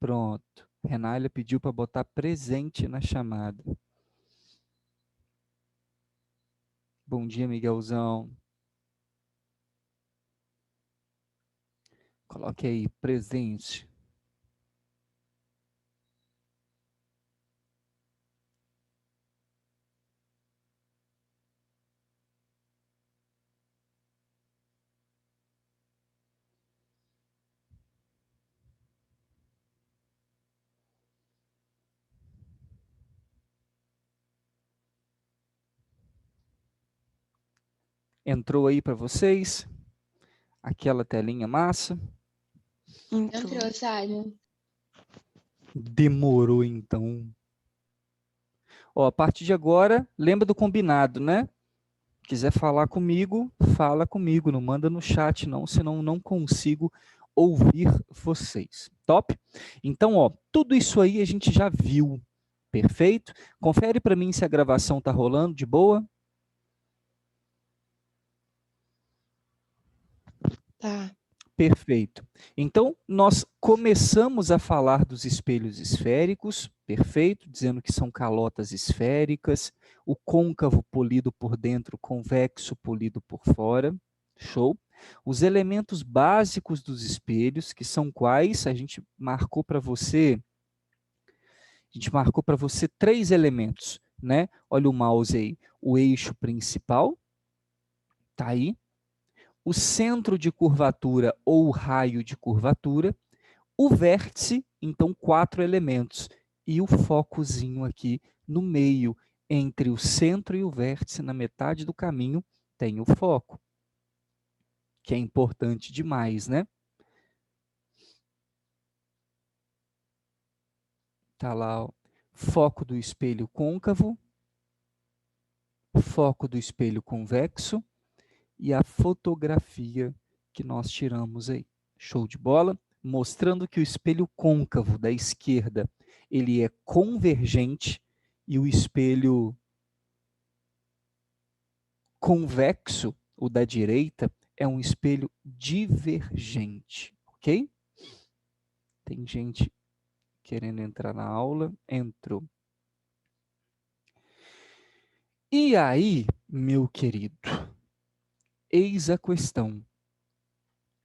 Pronto. Renália pediu para botar presente na chamada. Bom dia, Miguelzão. Coloque aí, presente. Entrou aí para vocês? Aquela telinha massa? Entrou, Simon. Demorou então. Ó, a partir de agora, lembra do combinado, né? Quiser falar comigo, fala comigo, não manda no chat não, senão não consigo ouvir vocês. Top? Então, ó, tudo isso aí a gente já viu. Perfeito? Confere para mim se a gravação tá rolando de boa. Tá. Perfeito. Então, nós começamos a falar dos espelhos esféricos, perfeito, dizendo que são calotas esféricas, o côncavo polido por dentro, convexo polido por fora, show. Os elementos básicos dos espelhos, que são quais? A gente marcou para você três elementos, né? Olha o mouse aí, o eixo principal, tá aí, o centro de curvatura ou raio de curvatura, o vértice, então 4 elementos, e o focozinho aqui no meio, entre o centro e o vértice, na metade do caminho, tem o foco, que é importante demais, né? Tá lá, ó, foco do espelho côncavo, foco do espelho convexo e a fotografia que nós tiramos aí. Show de bola? Mostrando que o espelho côncavo da esquerda, ele é convergente e o espelho convexo, o da direita, é um espelho divergente, ok? Tem gente querendo entrar na aula, entrou. E aí, meu querido, eis a questão.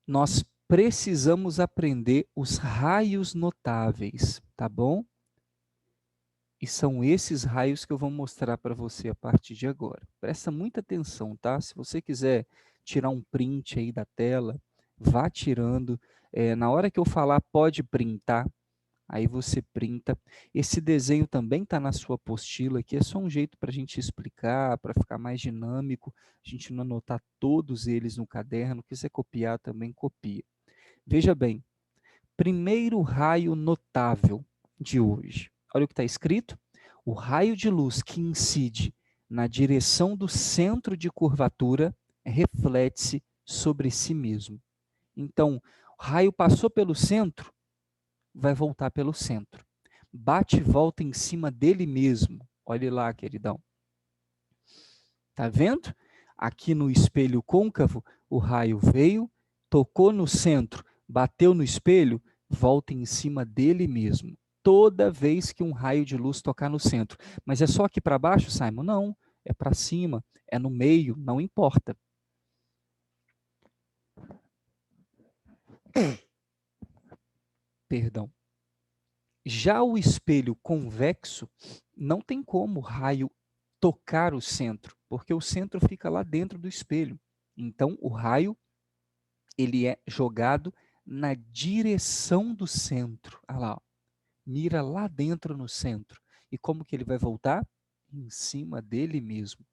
Nós precisamos aprender os raios notáveis, tá bom? E são esses raios que eu vou mostrar para você a partir de agora. Presta muita atenção, tá? Se você quiser tirar um print aí da tela, vá tirando. Na hora que eu falar, pode printar. Aí você printa. Esse desenho também está na sua apostila, que é só um jeito para a gente explicar, para ficar mais dinâmico, a gente não anotar todos eles no caderno. Quiser copiar também, copia. Veja bem, primeiro raio notável de hoje. Olha o que está escrito. O raio de luz que incide na direção do centro de curvatura reflete-se sobre si mesmo. Então, o raio passou pelo centro, vai voltar pelo centro. Bate e volta em cima dele mesmo. Olhe lá, queridão. Tá vendo? Aqui no espelho côncavo, o raio veio, tocou no centro, bateu no espelho, volta em cima dele mesmo. Toda vez que um raio de luz tocar no centro. Mas é só aqui para baixo, Simon? Não. É para cima, é no meio, não importa. Perdão. Já o espelho convexo, não tem como o raio tocar o centro, porque o centro fica lá dentro do espelho. Então, o raio, ele é jogado na direção do centro. Olha lá, ó. Mira lá dentro no centro. E como que ele vai voltar? Em cima dele mesmo.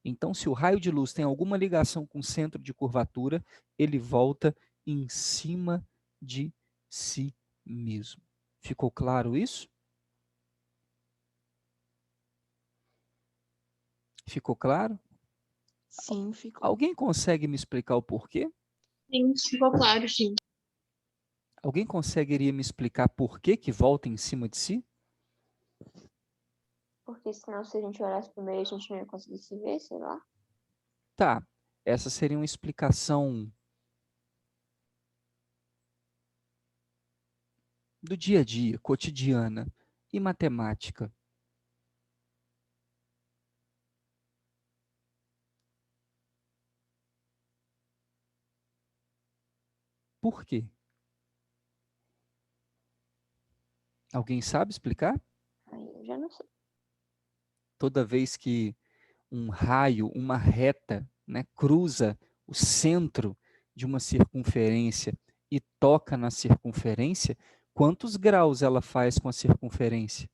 Então, se o raio de luz tem alguma ligação com o centro de curvatura, ele volta em cima de si mesmo. Ficou claro isso? Ficou claro? Sim, ficou. Alguém consegue me explicar o porquê? Sim, ficou claro, sim. Alguém conseguiria me explicar por que que volta em cima de si? Porque senão, se a gente olhasse pro meio, a gente não ia conseguir se ver, sei lá. Tá, essa seria uma explicação do dia a dia, cotidiana e matemática. Por quê? Alguém sabe explicar? Aí eu já não sei. Toda vez que um raio, uma reta, né, cruza o centro de uma circunferência e toca na circunferência, quantos graus ela faz com a circunferência?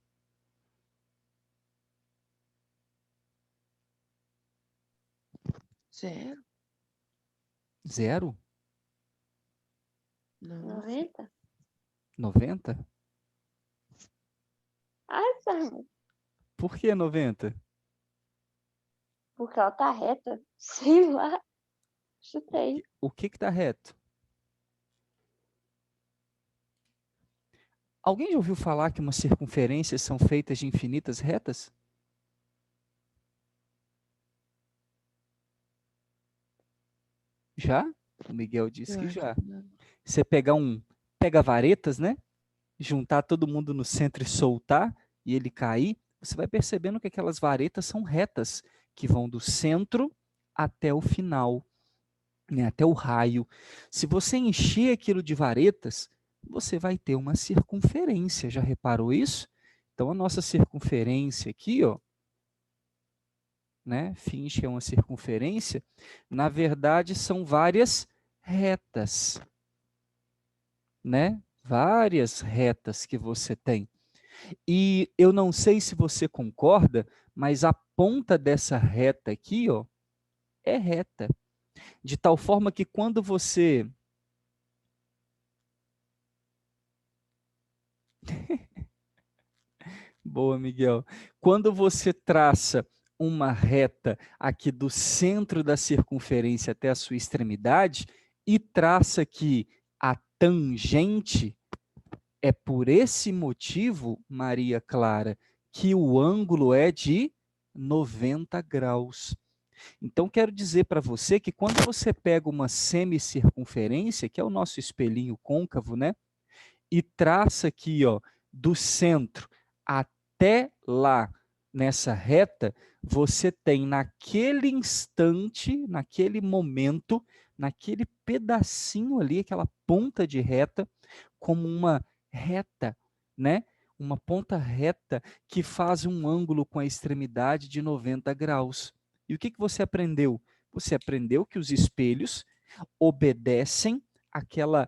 0? 0? Não. 90? 90? Ai, Simon, Por que 90? porque ela tá reta. Sei lá. Chutei. O que está reto? Alguém já ouviu falar que umas circunferências são feitas de infinitas retas? Já? O Miguel disse que já. Você pega varetas, né? Juntar todo mundo no centro e soltar, e ele cair, você vai percebendo que aquelas varetas são retas, que vão do centro até o final, né, até o raio. Se você encher aquilo de varetas, você vai ter uma circunferência. Já reparou isso? Então, a nossa circunferência aqui, ó, né, finge que é uma circunferência, na verdade são várias retas, né? Várias retas que você tem. E eu não sei se você concorda, mas a ponta dessa reta aqui, ó, é reta. De tal forma que quando você Boa, Miguel. Quando você traça uma reta aqui do centro da circunferência até a sua extremidade e traça aqui a tangente, é por esse motivo, Maria Clara, que o ângulo é de 90 graus. Então, quero dizer para você que quando você pega uma semicircunferência, que é o nosso espelhinho côncavo, né? E traça aqui, ó, do centro até lá, nessa reta, você tem naquele instante, naquele momento, naquele pedacinho ali, aquela ponta de reta, como uma reta, né? Uma ponta reta que faz um ângulo com a extremidade de 90 graus. E o que você aprendeu? Você aprendeu que os espelhos obedecem àquela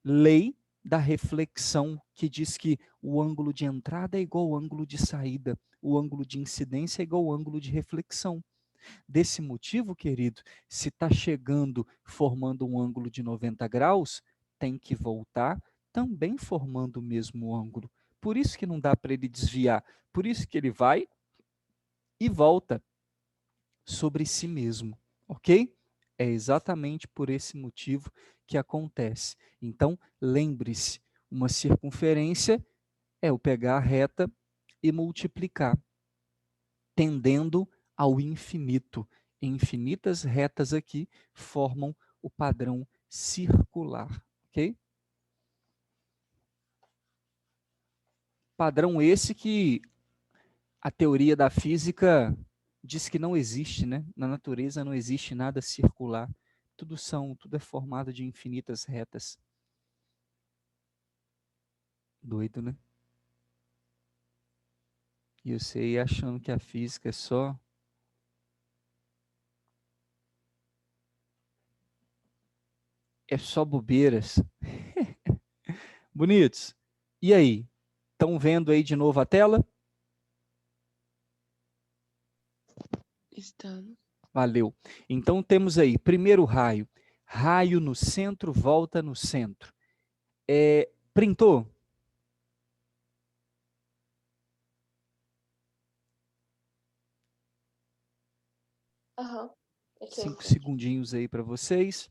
lei da reflexão que diz que o ângulo de entrada é igual ao ângulo de saída, o ângulo de incidência é igual ao ângulo de reflexão. Desse motivo, querido, se está chegando formando um ângulo de 90 graus, tem que voltar também formando o mesmo ângulo. Por isso que não dá para ele desviar, por isso que ele vai e volta sobre si mesmo, ok? É exatamente por esse motivo que acontece. Então, lembre-se, uma circunferência é eu pegar a reta e multiplicar, tendendo ao infinito. Infinitas retas aqui formam o padrão circular, ok? Padrão esse que a teoria da física diz que não existe, né? Na natureza não existe nada circular. Tudo é formado de infinitas retas. Doido, né? E você aí achando que a física é só bobeiras. Bonitos. E aí? Estão vendo aí de novo a tela? Estamos. Valeu. Então temos aí, primeiro raio. Raio no centro, volta no centro. Printou? Aham. É que eu 5 entendi. segundinhos aí para vocês.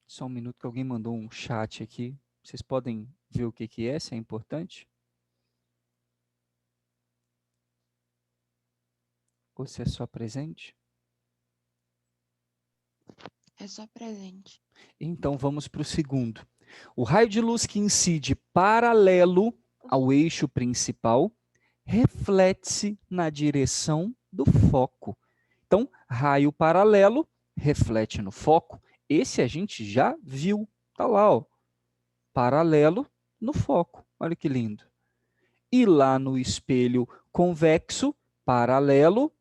Só um minuto que alguém mandou um chat aqui. Vocês podem ver o que que é, se é importante? Ou se é só presente? É só presente. Então, vamos para o segundo. O raio de luz que incide paralelo ao eixo principal reflete-se na direção do foco. Então, raio paralelo reflete no foco. Esse a gente já viu. Está lá, ó. Paralelo no foco. Olha que lindo. E lá no espelho convexo, paralelo,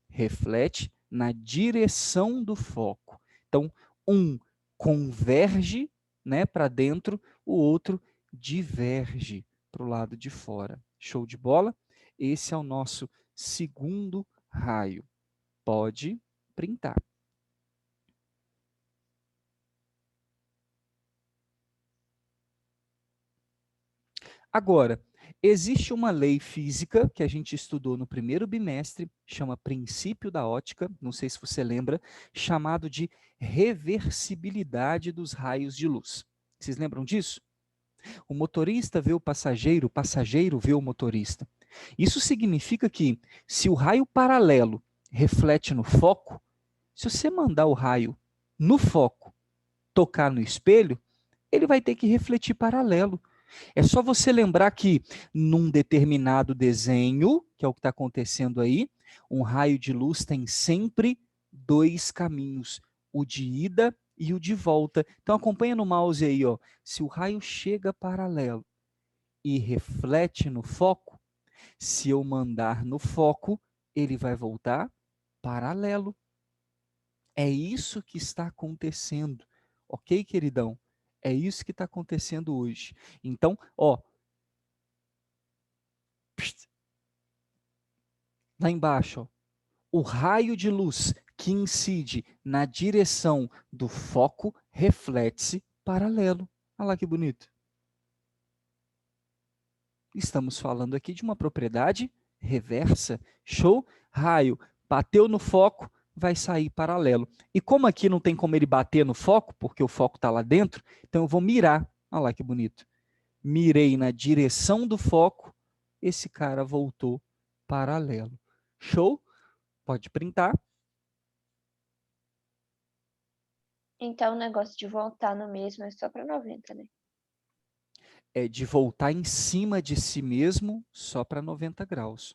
reflete na direção do foco. Então, um converge, né, para dentro, o outro diverge para o lado de fora. Show de bola? Esse é o nosso segundo raio. Pode printar. Agora, existe uma lei física que a gente estudou no primeiro bimestre, chama princípio da ótica, não sei se você lembra, chamado de reversibilidade dos raios de luz. Vocês lembram disso? O motorista vê o passageiro vê o motorista. Isso significa que, se o raio paralelo reflete no foco, se você mandar o raio no foco tocar no espelho, ele vai ter que refletir paralelo. É só você lembrar que, num determinado desenho, que é o que está acontecendo aí, um raio de luz tem sempre dois caminhos, o de ida e o de volta. Então acompanha no mouse aí, ó. Se o raio chega paralelo e reflete no foco, se eu mandar no foco, ele vai voltar paralelo. É isso que está acontecendo. Ok, queridão? É isso que está acontecendo hoje. Então, ó, lá embaixo, ó, o raio de luz que incide na direção do foco reflete-se paralelo. Olha lá que bonito. Estamos falando aqui de uma propriedade reversa. Show? Raio bateu no foco, vai sair paralelo. E como aqui não tem como ele bater no foco, porque o foco está lá dentro, então eu vou mirar. Olha lá que bonito. Mirei na direção do foco, esse cara voltou paralelo. Show? Pode printar. Então o negócio de voltar no mesmo é só para 90, né? É de voltar em cima de si mesmo só para 90 graus.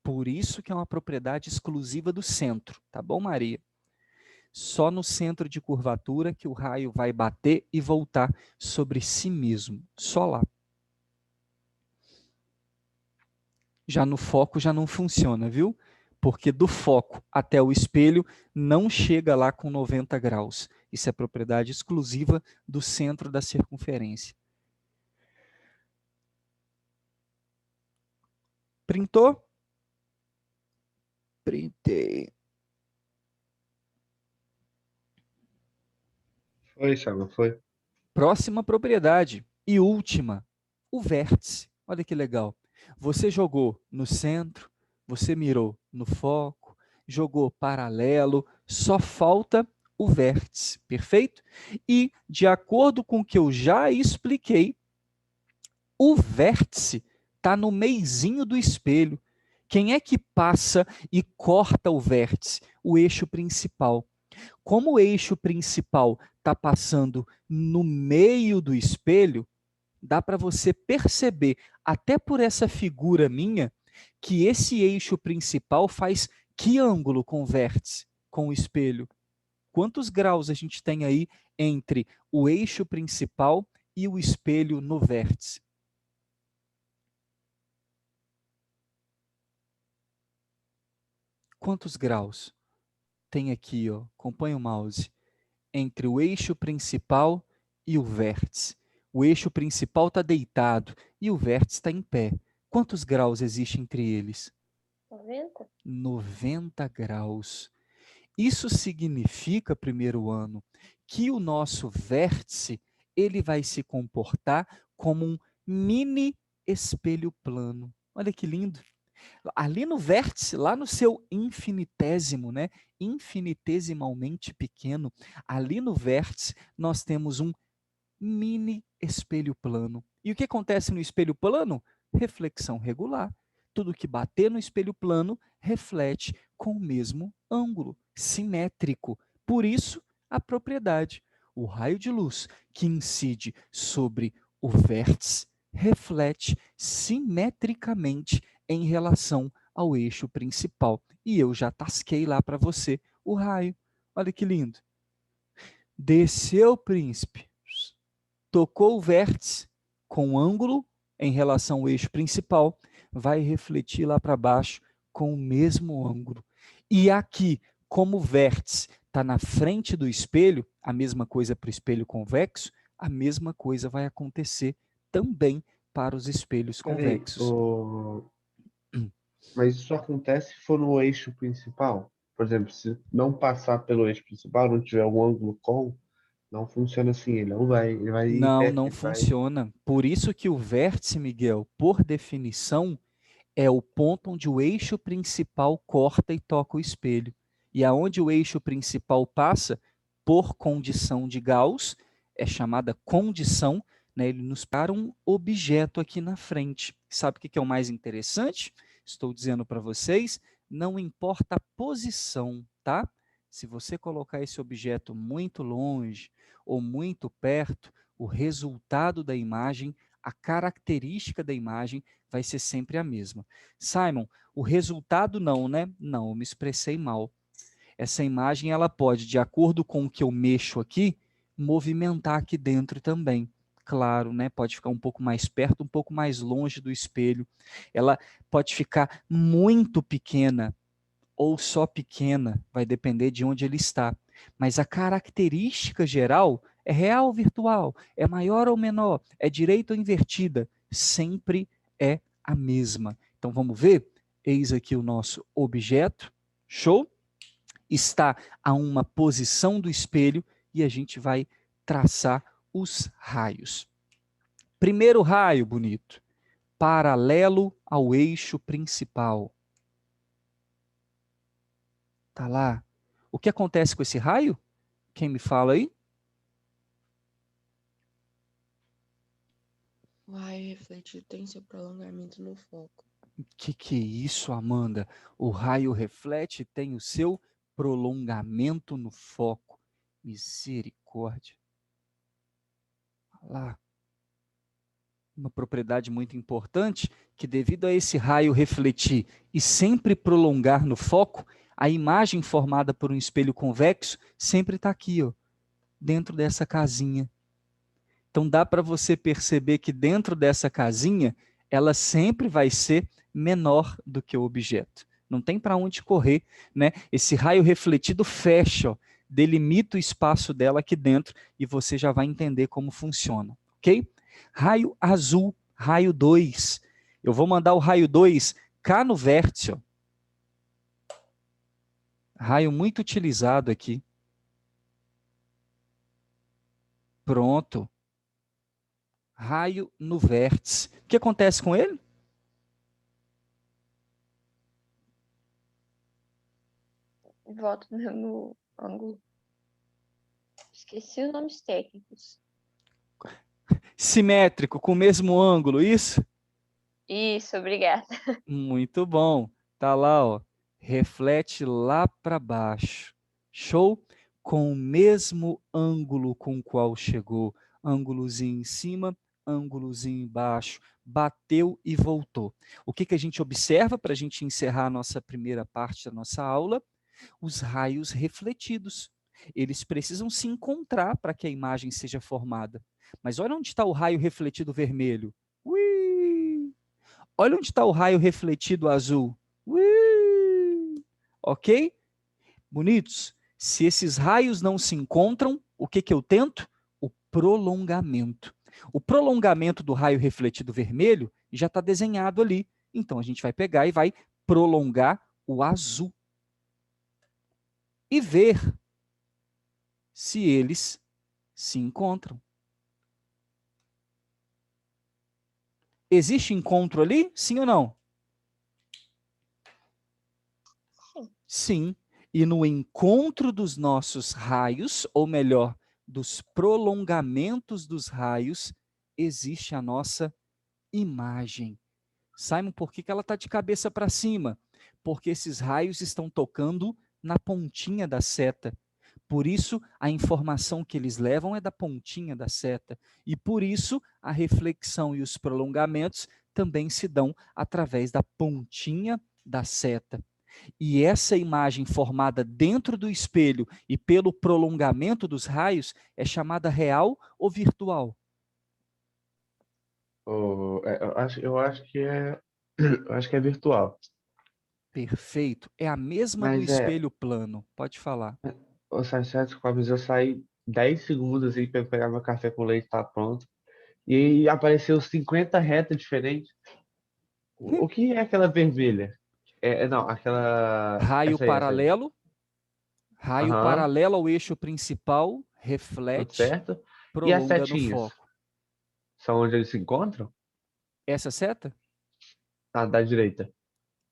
Por isso que é uma propriedade exclusiva do centro, tá bom, Maria? Só no centro de curvatura que o raio vai bater e voltar sobre si mesmo, só lá. Já no foco já não funciona, viu? Porque do foco até o espelho não chega lá com 90 graus. Isso é propriedade exclusiva do centro da circunferência. Printou? Printei. Foi, Chava, foi. Próxima propriedade e última, o vértice. Olha que legal. Você jogou no centro, você mirou no foco, jogou paralelo, só falta o vértice, perfeito? E, de acordo com o que eu já expliquei, o vértice está no meizinho do espelho. Quem é que passa e corta o vértice? O eixo principal. Como o eixo principal está passando no meio do espelho, dá para você perceber, até por essa figura minha, que esse eixo principal faz que ângulo com o vértice, com o espelho? Quantos graus a gente tem aí entre o eixo principal e o espelho no vértice? Quantos graus tem aqui, ó? Acompanha o mouse. Entre o eixo principal e o vértice. O eixo principal está deitado e o vértice está em pé. Quantos graus existe entre eles? 90? 90 graus. Isso significa, primeiro ano, que o nosso vértice ele vai se comportar como um mini espelho plano. Olha que lindo. Ali no vértice, lá no seu infinitésimo, né? Infinitesimalmente pequeno, ali no vértice nós temos um mini espelho plano. E o que acontece no espelho plano? Reflexão regular. tudo que bater no espelho plano reflete com o mesmo ângulo, simétrico. Por isso, a propriedade. O raio de luz que incide sobre o vértice reflete simetricamente em relação ao eixo principal. E eu já tasquei lá para você o raio. Olha que lindo. Desceu, príncipe, tocou o vértice com ângulo em relação ao eixo principal, vai refletir lá para baixo com o mesmo ângulo. E aqui, como o vértice está na frente do espelho, a mesma coisa para o espelho convexo, a mesma coisa vai acontecer também para os espelhos Peraí, convexos. mas isso acontece se for no eixo principal? Por exemplo, se não passar pelo eixo principal, não tiver um ângulo com, não funciona assim, ele vai Não, inverter, não funciona. Por isso que o vértice, Miguel, por definição, é o ponto onde o eixo principal corta e toca o espelho. E aonde o eixo principal passa, por condição de Gauss, é chamada condição, né? Ele nos para um objeto aqui na frente. Sabe o que é o mais interessante? Estou dizendo para vocês, não importa a posição, tá? Se você colocar esse objeto muito longe ou muito perto, o resultado da imagem, a característica da imagem vai ser sempre a mesma. Simon, o resultado não, né? Não, eu me expressei mal. Essa imagem, ela pode, de acordo com o que eu mexo aqui, movimentar aqui dentro também. Claro, né? Pode ficar um pouco mais perto, um pouco mais longe do espelho. Ela pode ficar muito pequena ou só pequena, vai depender de onde ele está. Mas a característica geral é real ou virtual, é maior ou menor, é direita ou invertida, sempre é a mesma. Então vamos ver? Eis aqui o nosso objeto, show? Está a uma posição do espelho e a gente vai traçar os raios. Primeiro raio, bonito, paralelo ao eixo principal. Tá lá. O que acontece com esse raio? Quem me fala aí? O raio refletido tem seu prolongamento no foco. Que é isso, Amanda? O raio reflete e tem o seu prolongamento no foco. Misericórdia. Olha lá. Uma propriedade muito importante, que devido a esse raio refletir e sempre prolongar no foco, a imagem formada por um espelho convexo sempre está aqui, ó, dentro dessa casinha. Então dá para você perceber que dentro dessa casinha, ela sempre vai ser menor do que o objeto. Não tem para onde correr, né? Esse raio refletido fecha, ó, delimita o espaço dela aqui dentro e você já vai entender como funciona, ok? Raio azul, raio 2. Eu vou mandar o raio 2 cá no vértice, ó. Raio muito utilizado aqui. Pronto. Raio no vértice. O que acontece com ele? Volto no ângulo. Esqueci os nomes técnicos. Simétrico, com o mesmo ângulo, isso? Isso, obrigada. Muito bom. Tá lá, ó. Reflete lá para baixo. Show? Com o mesmo ângulo com o qual chegou. Ângulozinho em cima, ângulozinho embaixo. Bateu e voltou. O que a gente observa para a gente encerrar a nossa primeira parte da nossa aula? Os raios refletidos. Eles precisam se encontrar para que a imagem seja formada. Mas olha onde está o raio refletido vermelho. Ui! Olha onde está o raio refletido azul. Ui! Ok? Bonitos? Se esses raios não se encontram, o que eu tento? O prolongamento. O prolongamento do raio refletido vermelho já está desenhado ali. Então a gente vai pegar e vai prolongar o azul. E ver se eles se encontram. Existe encontro ali? Sim ou não? Sim. Sim. E no encontro dos nossos raios, ou melhor, dos prolongamentos dos raios, existe a nossa imagem. Simon, por que ela está de cabeça para cima? Porque esses raios estão tocando na pontinha da seta. Por isso, a informação que eles levam é da pontinha da seta. E por isso, a reflexão e os prolongamentos também se dão através da pontinha da seta. E essa imagem formada dentro do espelho e pelo prolongamento dos raios é chamada real ou virtual? Eu acho que é virtual. Perfeito. É a mesma do Mas espelho plano. Pode falar. ô Sachete, eu saí 10 segundos aí para pegar meu café com leite, tá pronto. E aí apareceu 50 retas diferentes. O que é aquela vermelha? Não, aquela. Raio Essa aí. paralelo. Raio Aham, paralelo ao eixo principal, tudo reflete, certo. E as prolonga no setinhas? foco. São onde eles se encontram? Essa seta? Ah, da direita.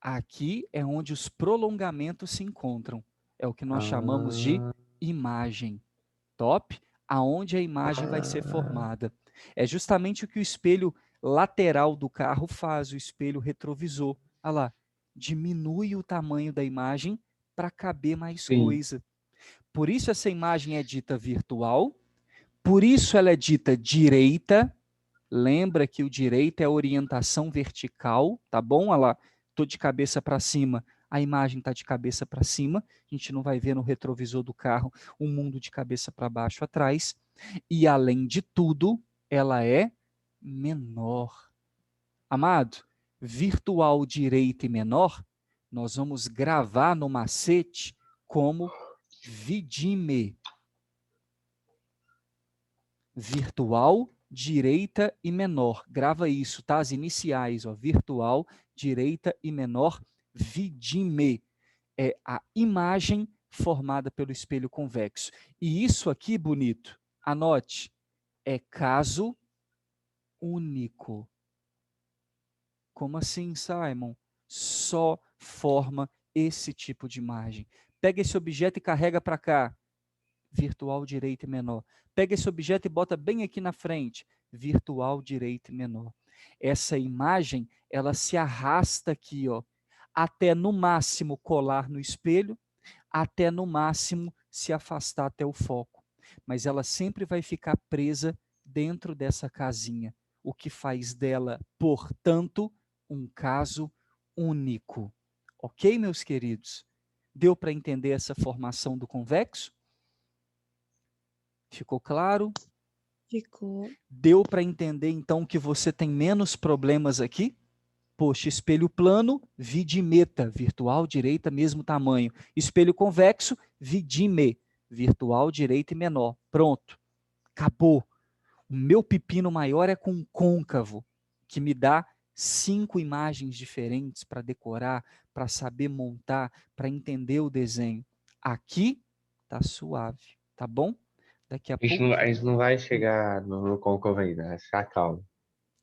Aqui é onde os prolongamentos se encontram. É o que nós chamamos de Ah, imagem. Top? Aonde a imagem vai ser ah, formada. É justamente o que o espelho lateral do carro faz, o espelho retrovisor. Olha lá, diminui o tamanho da imagem para caber mais sim. coisa. Por isso essa imagem é dita virtual, por isso ela é dita direita. Lembra que o direita é a orientação vertical, tá bom? Olha lá, estou de cabeça para cima, a imagem está de cabeça para cima, a gente não vai ver no retrovisor do carro um mundo de cabeça para baixo atrás. E além de tudo, ela é menor. Amado, virtual direita e menor, nós vamos gravar no macete como vidime. Virtual, direita e menor. Grava isso, tá? As iniciais, ó. Virtual, direita e menor, vidime. É a imagem formada pelo espelho convexo. E isso aqui, bonito, anote, é caso único. Como assim, Simon? Só forma esse tipo de imagem. Pega esse objeto e carrega para cá. Virtual direita e menor. Pega esse objeto e bota bem aqui na frente. Virtual direita e menor. Essa imagem, ela se arrasta aqui, ó, até no máximo colar no espelho, até no máximo se afastar até o foco. Mas ela sempre vai ficar presa dentro dessa casinha, o que faz dela, portanto, um caso único. Ok, meus queridos? Deu para entender essa formação do convexo? Ficou claro? Ficou. Deu para entender, então, que você tem menos problemas aqui? Poxa, espelho plano, vidimeta, virtual, direita, mesmo tamanho. Espelho convexo, vidime, virtual, direita e menor. Pronto, acabou. O meu pepino maior é com um côncavo, que me dá 5 imagens diferentes para decorar, para saber montar, para entender o desenho. Aqui tá suave, tá bom? Daqui a pouco A gente não vai chegar no côncavo ainda, vai ficar calmo.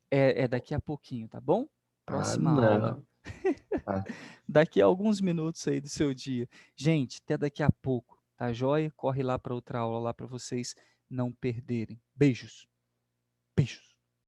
é daqui a pouquinho, tá bom? Ah, Próxima aula. não. Tá. Daqui a alguns minutos aí do seu dia. Gente, até daqui a pouco, tá joia? Corre lá para outra aula lá para vocês não perderem. Beijos. Beijos.